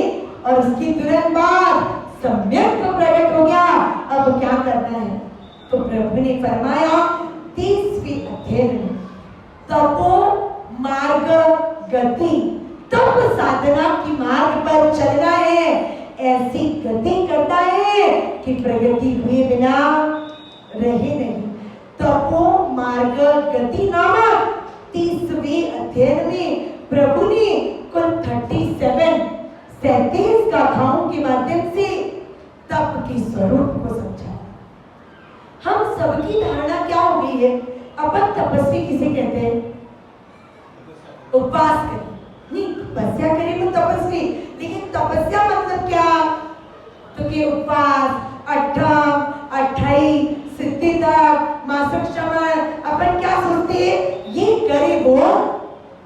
और उसकी तुरंत बाद सम्यक्त्व प्रकट हो गया। अब क्या करना है, तो प्रभु ने फरमाया 30वें अध्याय में, तपो मार्ग गति, तप साधना की मार्ग पर चलना है, ऐसी गति करना है कि प्रगति हुए बिना रहे नहीं। तपो मार्ग गति नामक 30वें अध्याय में प्रभु ने कुल 37 गाथाओं के माध्यम से तप के स्वरूप को समझा। हम सबकी धारणा क्या हो गई है, अपन तपस्वी किसे कहते हैं, उपवास करें, नहीं तपस्या करें तो तपस्वी, लेकिन तपस्या मतलब क्या, तो कि उपवास, अठम, अठाई, सिद्धि तप, मासिक श्रवण, अपन क्या सोचते हैं ये करे वो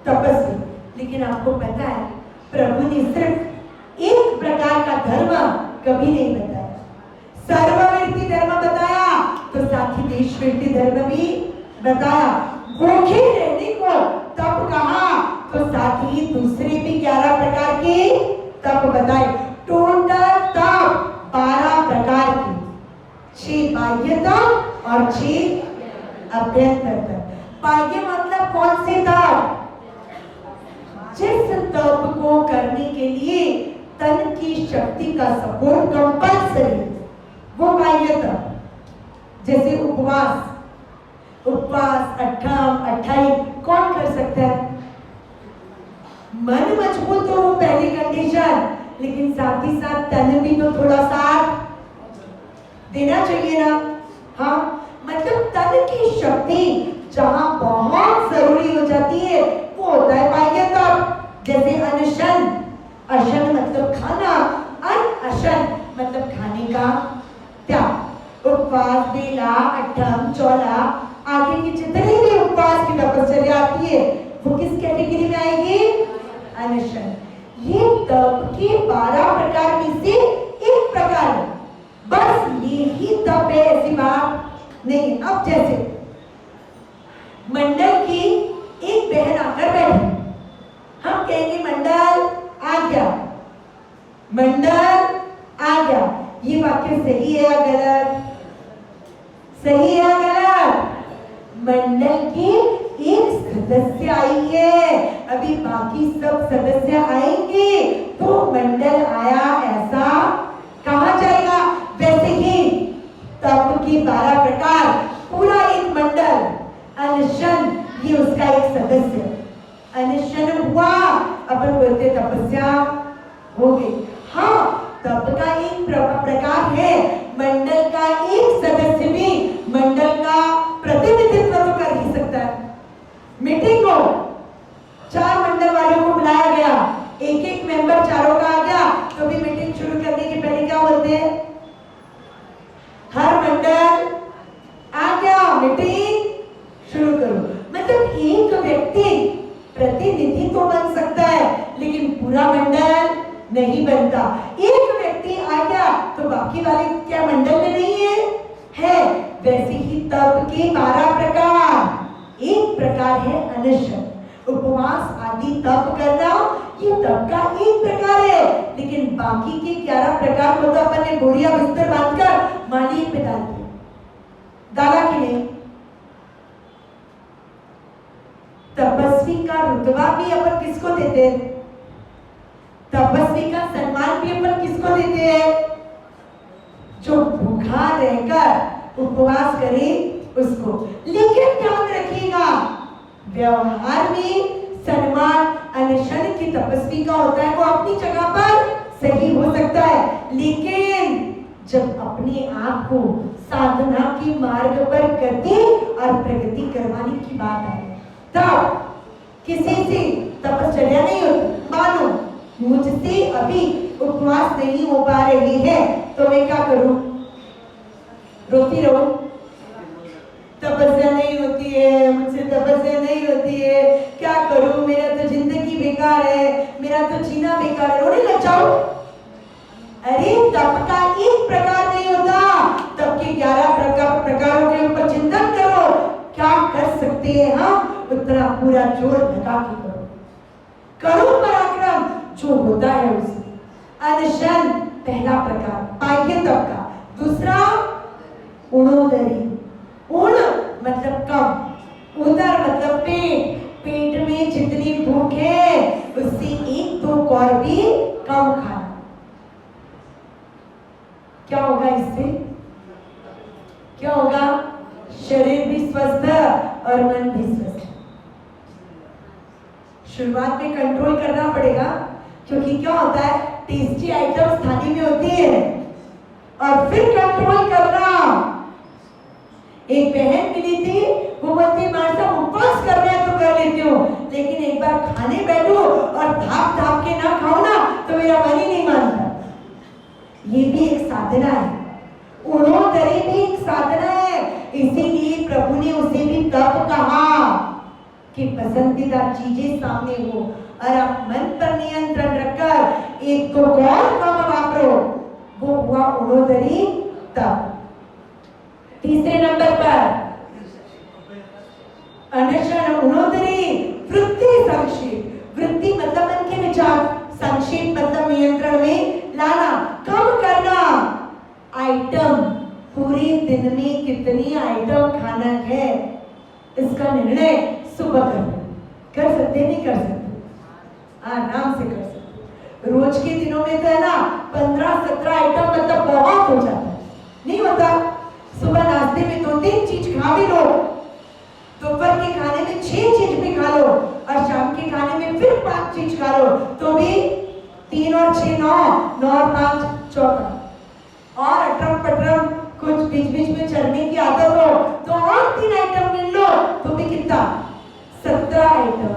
तपस्वी। लेकिन आपको पता है प्रभु ने सिर्फ एक प्रकार का धर्म कभी नहीं बताया, सर्वव्रती धर्म बताया, तो साथ ही देशव्रती धर्म भी बताया। भूखे रहने को तप कहा, तो साथ ही दूसरे भी 11 प्रकार के तप बताए। टोटल तप 12 प्रकार के, 6 बाह्य तप और 6 अभ्यंतर तप। बाह्य मतलब कौन से तप, जिस तप को करने के लिए तन की शक्ति का सपोर्ट कंपल्सरी, वो बाह्य तप। जैसे उपवास, अठम, अठाई कौन कर सकता है, मन मजबूत हो वो पहली कंडीशन, लेकिन साथ ही साथ तन भी तो थोड़ा साथ देना चाहिए ना। हाँ, मतलब तन की शक्ति जहां बहुत जरूरी हो जाती है वो होता है बाह्य तप। जैसे अनशन, अशन मतलब खाना, अनशन मतलब खाने का त्याग। उपवास, बेला, अठम, चौला, आगे की जितनी भी उपवास की तपस्या आती है वो किस कैटेगरी में आएगी, अनशन। ये तप के 12 प्रकार में से एक प्रकार है, बस ये ही तप है, ऐसी बात नहीं। अब जैसे मंडल की एक बहन आकर बैठी, हम कहेंगे मंडल आ गया, मंडल आ गया। ये वाक्य सही है या गलत, सही है या गलत। मंडल की एक सदस्य आई है, अभी बाकी सब सदस्य आएंगे तो मंडल आया ऐसा कहा जाएगा। वैसे ही तप के 12 प्रकार, पूरा एक मंडल, अनशन ये उसका एक सदस्य, अनशन हुआ, अपन बोलते तपस्या हो गई। हाँ, तप का एक प्रकार है, मंडल का एक सदस्य भी मंडल का प्रतिनिधित्व तो कर ही सकता है। मीटिंग को 4 मंडल वालों को बुलाया गया, एक मेंबर चारों का बाकी वाले क्या मंडल में नहीं है? वैसे ही तप के 12 प्रकार। एक प्रकार है अनशन, उपवास आदि तप करना, ये तप का एक प्रकार है। लेकिन बाकी के 11 प्रकार को तो अपन ने बोरिया बिस्तर बांधकर मालिक पे डाल दिया, डाला कि नहीं? तपस्वी का रुतबा भी अपन किसको देते हैं? तपस्वी का सम्मान भी अपन किसको देते हैं? जो भूखा रहकर उपवास करे उसको। लेकिन ध्यान रखिएगा, व्यवहार में सम्मान अनशन की तपस्वी का होता है, वो अपनी जगह पर सही हो सकता है। लेकिन जब अपने आप को साधना के मार्ग पर गति और प्रगति करवाने की बात आए, तब किसी से तपश्चर्या नहीं होती। मानो मुझसे अभी उपवास नहीं हो पा रही है, तो मैं क्या करूं? रोती रहूं? तपस्या नहीं होती है, मुझसे तपस्या नहीं होती है, क्या करूं? मेरा तो जिंदगी बेकार है, मेरा तो जीना बेकार है, रोने लग जाओ? अरे तप का एक प्रकार नहीं होता, तप के 11 प्रकारों के ऊपर चिंतन करो, क्या कर सकते हैं हम, उतना पूरा जोर लगा के करो पराक्रम जो होता है उसे। अनशन पहला प्रकार बाह्य तप का। दूसरा उणोदरी। उण मतलब कम, उदर मतलब पेट, पेट में जितनी भूख है उससे 1-2 कौर भी कम खाना। क्या होगा इससे? क्या होगा? शरीर भी स्वस्थ और मन भी स्वस्थ। शुरुआत में कंट्रोल करना पड़ेगा, क्योंकि क्या होता है, टेस्टी आइटम्स थाली में होती है और फिर कंट्रोल करना। एक बहन मिली थी, वो बोलती मां साहब उपवास कर रहे हैं तो कर लेती हूँ, लेकिन एक बार खाने बैठो और धाप धाप के ना खाओ ना तो मेरा मन ही नहीं मानता। ये भी एक साधना है, उणोदरी भी एक साधना है। इसीलिए प्रभु ने उसे भी तप कहा कि पसंदीदा चीजें सामने हो और आप मन पर नियंत्रण रखकर 1-2 कौर कम वापरो, वो हुआ उणोदरी तप। तीसरे नंबर पर अनशन उणोदरी वृत्ति संक्षेप। वृत्ति मतलब मन के विचार, संक्षेप मतलब नियंत्रण में लाना, कम करना। आइटम, पूरे दिन में कितनी आइटम खाना है इसका निर्णय सुबह कर सकते, नहीं कर सकते? आराम से कर सकते। रोज के दिनों में तो है ना 15-17 आइटम मतलब बहुत हो जाता है, नहीं होता? सुबह नाश्ते में 2-3 चीज खा भी लो, दोपहर के खाने में 6 चीज भी खा लो और शाम के खाने में फिर 5 चीज खा लो, तो भी 3 और 6 9, 9 और 5 14। और अटरम पटरम कुछ बीच बीच में चढ़ने की आदत हो तो और 3 आइटम मिल लो, तो भी कितना? 17 आइटम।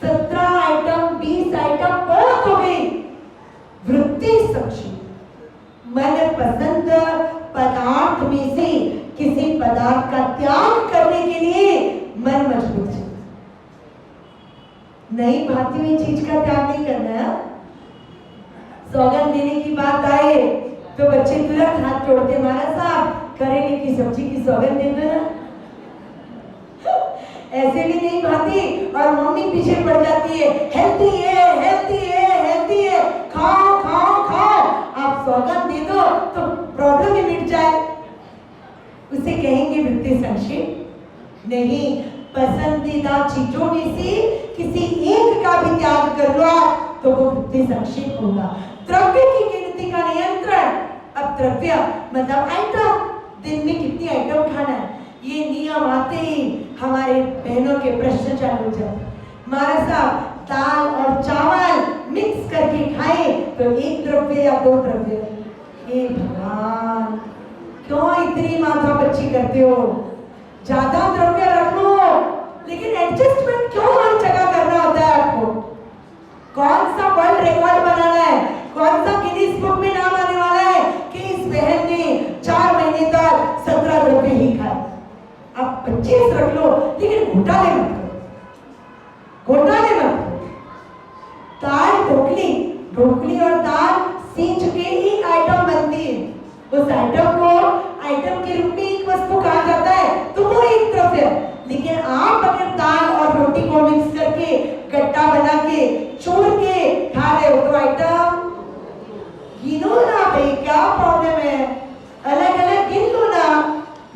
17 आइटम, 20 आइटम बहुत हो गई। वृत्ति संक्षेप, मन पसंद पदार्थ में से किसी पदार्थ का त्याग करने के लिए मन मजबूत है। नई भाती हुई चीज का त्याग नहीं करना है। सौगंध देने की बात आए तो बच्चे तुरंत हाथ जोड़ते, महाराज साहब करेले की सब्जी की सौगंध दे दो ना। ऐसे भी नहीं भाती और मम्मी पीछे पड़ जाती है, हेल्दी है, हेल्दी है, हेल्दी है, खाओ खाओ खाओ। आप सौगंध दे दो तो प्रॉब्लम ही मिट जाए। उसे कहेंगे वृत्ति संक्षेप नहीं। पसंदीदा चीजों में से किसी एक का भी त्याग कर लो तो वो वृत्ति संक्षेप होगा। द्रव्य की गिनती का नियंत्रण। अब द्रव्य मतलब आइटम, दिन में कितनी आइटम खाना है, ये नियम आते ही हमारे बहनों के प्रश्न चालू हो जाते। महाराज साहब दाल और चावल मिक्स करके खाए तो 1 द्रव्य या 2 द्रव्य। हे भगवान, क्यों इतनी माथा पच्ची करते हो? ज्यादा द्रव्य रख लो, लेकिन एडजस्टमेंट क्यों हर जगह करना होता है आपको? कौन सा वर्ल्ड रिकॉर्ड बनाना है, कौन सा गिनीज बुक में नाम आने वाला है कि इस बहन ने 4 महीने तक 17 द्रव्य ही खाए? आप 25 रख लो, लेकिन घोटाले मत करो, घोटाले मत करो। दाल ढोकली, ढोकली और दाल सींच के ही आइटम बनती है। उस आइटम के रूप में एक वस्तु कहा जाता है, तो वो एक तरफ है। लेकिन आप अगर दाल और रोटी को मिक्स करके गट्टा बना के चूर के खा रहे हो तो आइटम गिनो ना भाई, क्या प्रॉब्लम है? अलग अलग गिन लो ना।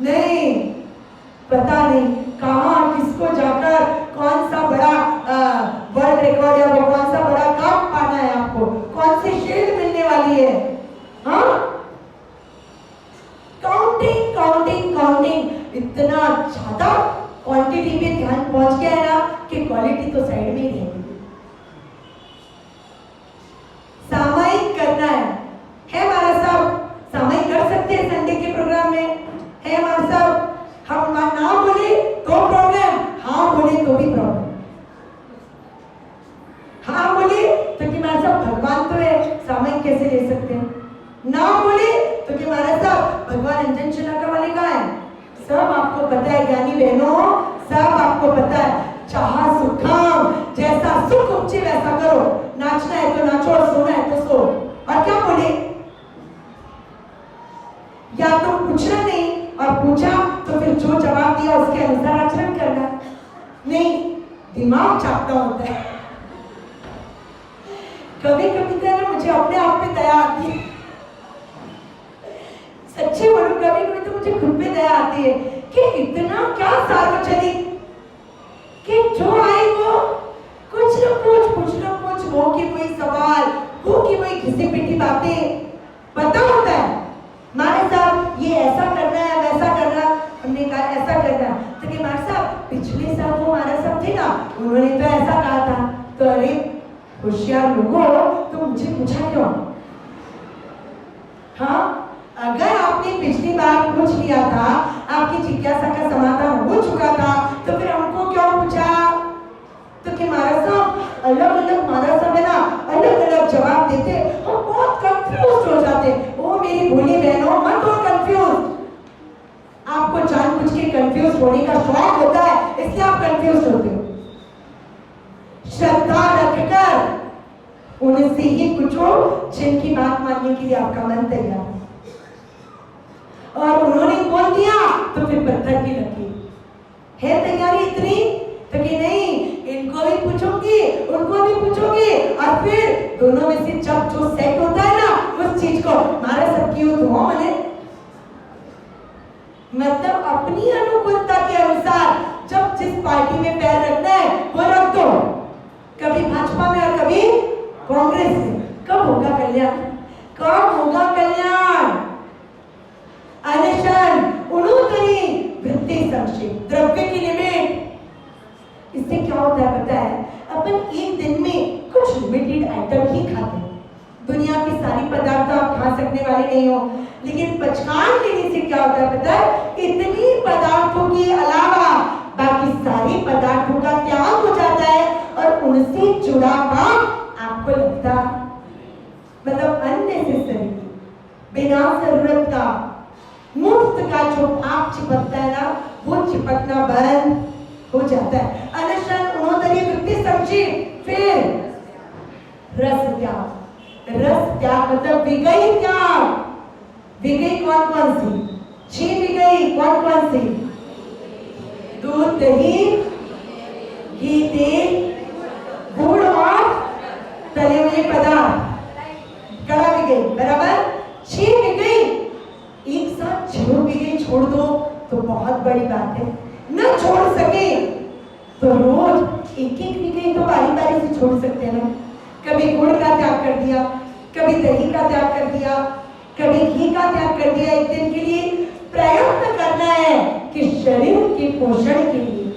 नहीं, पता नहीं कहाँ किसको जाकर कौन सा बड़ा वर्ल्ड रिकॉर्ड या कौन सा बड़ा कप पाना है, आपको कौन सी शील्ड मिलने वाली है। हाँ, काउंटिंग काउंटिंग काउंटिंग, इतना ज्यादा क्वांटिटी में ध्यान पहुंच गया है ना कि क्वालिटी तो साइड में ही रहेगी। सामायिक करना है हमारा साहब, सामायिक कर सकते हैं संडे के प्रोग्राम में, है हमारा साहब। हम ना बोले तो प्रॉब्लम, हाँ बोले तो भी प्रॉब्लम। हाँ बोले तो कि हमारा साहब भगवान तो है, सामायिक कैसे ले सकते हैं? ना बोले तो कि हमारा साहब भगवान अंजन चनाका वाले कहाँ है? सब आपको पता है ज्ञानी बहनों, सब आपको पता है। चाहा सुखम, जैसा सुख उपजे वैसा करो, नाचना है तो नाचो और सोना है तो सो। और क्या बोले? या तो पूछना नहीं, और पूछा तो फिर जो जवाब दिया उसके अनुसार आचरण करना। नहीं, दिमाग चापता होता है। कभी कभी तो ना मुझे अपने आप पे दया आती है, सच्ची बोलूं, कभी कभी तो मुझे खुद पे दया आती है कि इतना क्या सार्वजनिक कि जो आए वो कुछ न कुछ वो की कोई सवाल, वो की कोई घिसी पिटी बातें पता होता है। मारे साहब ये ऐसा करना है, वैसा करना, हमने कहा ऐसा करना, तो कि मारे साहब पिछले साल वो हमारा साहब थे ना, उन्होंने तो ऐसा कहा था। तो अरे होशियार लोगों, तो मुझे पूछा क्यों? हाँ, अगर आपने पिछली बार पूछ लिया था, आपकी जिज्ञासा का समाधान हो चुका था, तो फिर हमको क्यों पूछा? तो कि महाराज साहब अलग अलग महाराज साहब है ना, अलग अलग जवाब देते, हम बहुत कंफ्यूज हो जाते। ओ मेरी भोली बहनों, मत हो कंफ्यूज। आपको जानबूझ के कंफ्यूज होने का शौक होता है, इसलिए आप कंफ्यूज होते हो। श्रद्धा रखकर उनसे ही पूछो जिनकी बात मानने के लिए आपका मन तैयार है। और उन्होंने बोल दिया तो फिर पत्थर की लकीर है, तैयारी इतनी तो कि नहीं, इनको भी पूछोगी उनको भी पूछोगी, और फिर दोनों में से जब जो सेट होता है ना उस चीज को हमारे सबकी हो मैंने मतलब अपनी अनुकूलता के अनुसार जब जिस पार्टी में पैर रखना है वो रख दो। कभी भाजपा में और कभी कांग्रेस में। कब होगा कल्याण? कब होगा कल्याण? अनशन, उन्नतरी, वृत्ति संक्षेप, द्रव्य की लिमिट। इससे क्या होता है पता है? अपन एक दिन में कुछ लिमिटेड आइटम ही खाते हैं। दुनिया की सारी पदार्थ आप खा सकने वाले नहीं हो, लेकिन पहचान लेने से क्या होता है पता है? इतनी पदार्थों के अलावा बाकी सारी पदार्थों का त्याग हो जाता है और उनसे जुड़ा काम आपको लगता मतलब अननेसेसरी, बिना जरूरत का, मुफ्त का जो भाव चिपकता है ना, वो चिपकना बंद हो जाता है। अनशन, उन्होंने वृत्ति समझी, फिर रस त्याग। रस त्याग मतलब विगई त्याग। विगई कौन कौन सी? 6 विगई कौन कौन सी? दूध, दही, घी, तेल, गुड़ और तले हुए पदार्थ, कड़ा विगई, बराबर 6 विगई। एक साथ 6 विगई छोड़ दो तो बहुत बड़ी बात है। न छोड़ सके तो रोज एक विगई तो बारी बारी से छोड़ सकते हैं ना। कभी गुड़ का त्याग कर दिया, कभी दही का त्याग कर दिया, कभी घी का त्याग कर दिया। एक दिन के लिए प्रयत्न करना है कि शरीर के पोषण के लिए,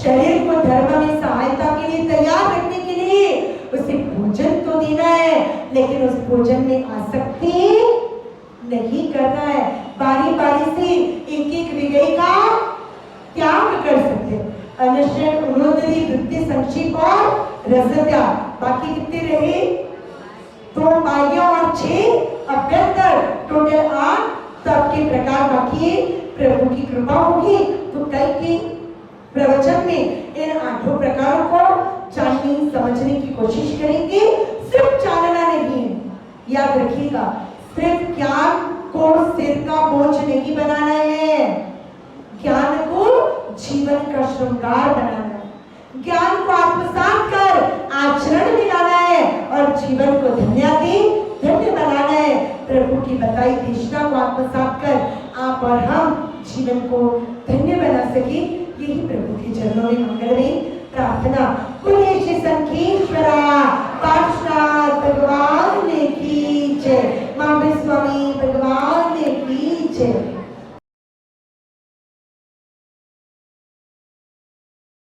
शरीर को धर्म में सहायता के लिए तैयार रखने के लिए उसे भोजन तो देना है, लेकिन उस भोजन में आसक्ति नहीं करना है। बारी बारी से एक विगई का त्याग कर सकते हैं। अनशन, उन्नतरी, वृत्ति संक्षेप और रस त्याग। बाकी कितने रहे? 2 बाह्य और 6 अभ्यंतर, टोटल 8 सबके प्रकार बाकी। प्रभु की कृपा होगी तो कल के प्रवचन में इन 8 प्रकारों को जानने समझने की कोशिश करेंगे। सिर्फ जानना नहीं है, याद रखिएगा, सिर्फ ज्ञान को सिर का बोझ नहीं बनाना है, ज्ञान को जीवन का श्रृंगार बनाना है, ज्ञान को आत्मसात कर आचरण में लाना है और जीवन को धन्य बनाना है। प्रभु की बताई दिशा को आत्मसात कर आप और हम जीवन को धन्य बना सके, यही प्रभु के चरणों में मंगल में प्रार्थना। कुलेश संकेश्वरा पार्श्वनाथ भगवान